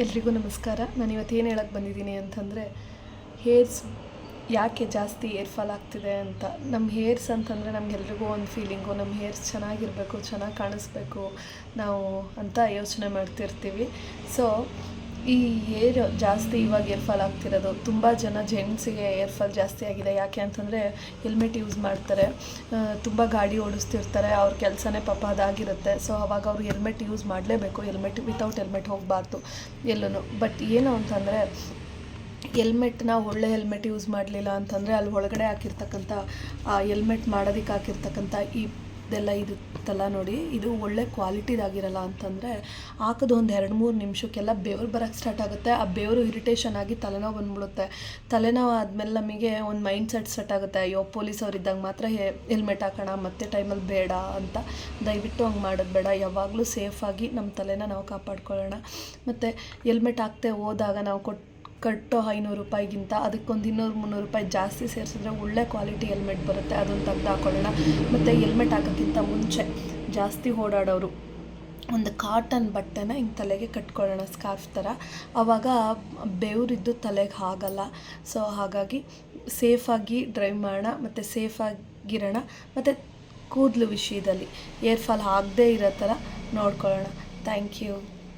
ಎಲ್ರಿಗೂ ನಮಸ್ಕಾರ. ನಾನು ಇವತ್ತು ಏನು ಹೇಳಕ್ಕೆ ಬಂದಿದ್ದೀನಿ ಅಂತಂದರೆ, ಹೇರ್ಸ್ ಯಾಕೆ ಜಾಸ್ತಿ ಏರ್ ಫಾಲ್ ಆಗ್ತಿದೆ ಅಂತ. ನಮ್ಮ ಹೇರ್ಸ್ ಅಂತಂದರೆ ನಮಗೆಲ್ರಿಗೂ ಒಂದು ಫೀಲಿಂಗು, ನಮ್ಮ ಹೇರ್ಸ್ ಚೆನ್ನಾಗಿರಬೇಕು, ಚೆನ್ನಾಗಿ ಕಾಣಿಸ್ಬೇಕು ನಾವು ಅಂತ ಯೋಚನೆ ಮಾಡ್ತಿರ್ತೀವಿ. ಸೊ ಈ ಏರ್ ಜಾಸ್ತಿ ಇವಾಗ ಏರ್ ಫಾಲ್ ಆಗ್ತಿರೋದು, ತುಂಬ ಜನ ಜೆಂಟ್ಸಿಗೆ ಏರ್ ಫಾಲ್ ಜಾಸ್ತಿ ಆಗಿದೆ. ಯಾಕೆ ಅಂತಂದರೆ ಹೆಲ್ಮೆಟ್ ಯೂಸ್ ಮಾಡ್ತಾರೆ, ತುಂಬ ಗಾಡಿ ಓಡಿಸ್ತಿರ್ತಾರೆ, ಅವ್ರ ಕೆಲಸನೇ ಪಾಪ ಅದಾಗಿರುತ್ತೆ. ಸೊ ಅವಾಗ ಅವ್ರು ಹೆಲ್ಮೆಟ್ ಯೂಸ್ ಮಾಡಲೇಬೇಕು, ವಿತೌಟ್ ಹೆಲ್ಮೆಟ್ ಹೋಗಬಾರ್ದು ಎಲ್ಲೂ. ಬಟ್ ಏನು ಅಂತಂದರೆ ಹೆಲ್ಮೆಟ್ನ ಒಳ್ಳೆ ಹೆಲ್ಮೆಟ್ ಯೂಸ್ ಮಾಡಲಿಲ್ಲ ಅಂತಂದರೆ ಅಲ್ಲಿ ಒಳಗಡೆ ಹಾಕಿರ್ತಕ್ಕಂಥ ಹೆಲ್ಮೆಟ್ ಮಾಡೋದಕ್ಕೆ ಹಾಕಿರ್ತಕ್ಕಂಥ ಇದೆಲ್ಲ ಇರುತ್ತಲ್ಲ ನೋಡಿ, ಇದು ಒಳ್ಳೆ ಕ್ವಾಲಿಟಿದಾಗಿರಲ್ಲ. ಅಂತಂದರೆ ಹಾಕೋದು ಒಂದು 2-3 ನಿಮಿಷಕ್ಕೆಲ್ಲ ಬೆವರು ಬರೋಕ್ಕೆ ಸ್ಟಾರ್ಟ್ ಆಗುತ್ತೆ. ಆ ಬೆವರು ಇರಿಟೇಷನ್ ಆಗಿ ತಲೆನೋವು ಬಂದ್ಬಿಡುತ್ತೆ. ತಲೆನೋವು ಆದಮೇಲೆ ನಮಗೆ ಒಂದು ಮೈಂಡ್ ಸೆಟ್ ಸ್ಟಾರ್ಟ್ ಆಗುತ್ತೆ, ಅಯ್ಯೋ ಪೊಲೀಸವ್ರು ಇದ್ದಾಗ ಮಾತ್ರ ಹೆಲ್ಮೆಟ್ ಹಾಕೋಣ, ಮತ್ತೆ ಟೈಮಲ್ಲಿ ಬೇಡ ಅಂತ. ದಯವಿಟ್ಟು ಹಂಗೆ ಮಾಡೋದು ಬೇಡ. ಯಾವಾಗಲೂ ಸೇಫಾಗಿ ನಮ್ಮ ತಲೆನ ನಾವು ಕಾಪಾಡ್ಕೊಳ್ಳೋಣ. ಮತ್ತು ಹೆಲ್ಮೆಟ್ ಹಾಕ್ತೆ ಹೋದಾಗ ನಾವು ಕಟ್ಟೋ 500 ರೂಪಾಯಿಗಿಂತ ಅದಕ್ಕೊಂದು 200-300 ರೂಪಾಯಿ ಜಾಸ್ತಿ ಸೇರಿಸಿದ್ರೆ ಒಳ್ಳೆ ಕ್ವಾಲಿಟಿ ಹೆಲ್ಮೆಟ್ ಬರುತ್ತೆ, ಅದನ್ನು ತೆಗ್ದು ಹಾಕೊಳ್ಳೋಣ. ಮತ್ತು ಹೆಲ್ಮೆಟ್ ಹಾಕೋಕ್ಕಿಂತ ಮುಂಚೆ ಜಾಸ್ತಿ ಓಡಾಡೋರು ಒಂದು ಕಾಟನ್ ಬಟ್ಟೆನ ಹಿಂಗೆ ತಲೆಗೆ ಕಟ್ಕೊಳ್ಳೋಣ, ಸ್ಕಾರ್ಫ್ ಥರ. ಆವಾಗ ಬೆವರಿದ್ದು ತಲೆಗೆ ಆಗಲ್ಲ. ಸೊ ಹಾಗಾಗಿ ಸೇಫಾಗಿ ಡ್ರೈವ್ ಮಾಡೋಣ ಮತ್ತು ಸೇಫಾಗಿರೋಣ. ಮತ್ತು ಕೂದಲು ವಿಷಯದಲ್ಲಿ ಏರ್ ಫಾಲ್ ಆಗದೇ ಇರೋ ಥರ ನೋಡ್ಕೊಳ್ಳೋಣ. Thank you.